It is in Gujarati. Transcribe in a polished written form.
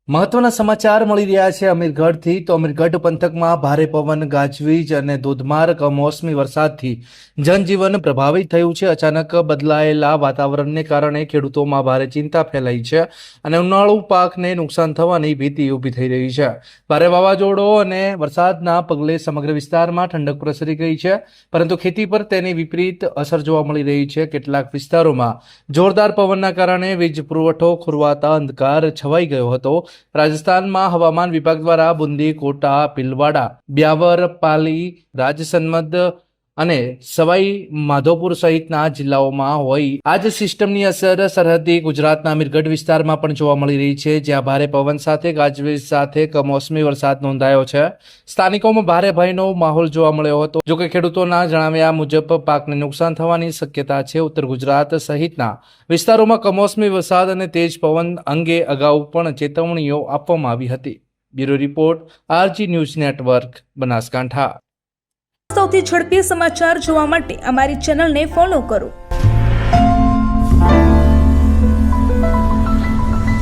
મહત્વના સમાચાર મળી રહ્યા છે અમીરગઢથી। તો અમીરગઢ પંથકમાં ભારે પવન, ગાજવીજ અને ધોધમાર કમોસમી વરસાદથી જનજીવન પ્રભાવિત થયું છે। અચાનક બદલાયેલા વાતાવરણને કારણે ખેડૂતોમાં ભારે ચિંતા ફેલાઈ છે અને ઉનાળુ પાકને નુકસાન થવાની ભીતિ ઊભી થઈ રહી છે। ભારે વાવાઝોડો અને વરસાદના પગલે સમગ્ર વિસ્તારમાં ઠંડક પ્રસરી ગઈ છે, પરંતુ ખેતી પર તેની વિપરીત અસર જોવા મળી રહી છે। કેટલાક વિસ્તારોમાં જોરદાર પવનના કારણે વીજ પુરવઠો ખોરવાતા અંધકાર છવાઈ ગયો હતો। રાજસ્થાનમાં હવામાન વિભાગ દ્વારા બુંદી, કોટા, ભીલવાડા, બ્યાવર, પાલી, રાજસમંદ અને સવાઈ માધોપુર સહિતના જિલ્લાઓમાં હોય આ જ સિસ્ટમની અસર સરહદી ગુજરાતના અમીરગઢ વિસ્તારમાં પણ જોવા મળી રહી છે, જ્યાં ભારે પવન સાથે ગાજવીજ સાથે કમોસમી વરસાદ નોંધાયો છે। સ્થાનિકોમાં ભારે ભયનો માહોલ જોવા મળ્યો હતો। જોકે ખેડૂતોના જણાવ્યા મુજબ પાકને નુકસાન થવાની શક્યતા છે। ઉત્તર ગુજરાત સહિતના વિસ્તારોમાં કમોસમી વરસાદ અને તેજ પવન અંગે અગાઉ પણ ચેતવણીઓ આપવામાં આવી હતી। Bureau report, R G news network, Banaskantha. સૌથી ઝડપી સમાચાર જોવા માટે અમારી ચેનલને ફોલો કરો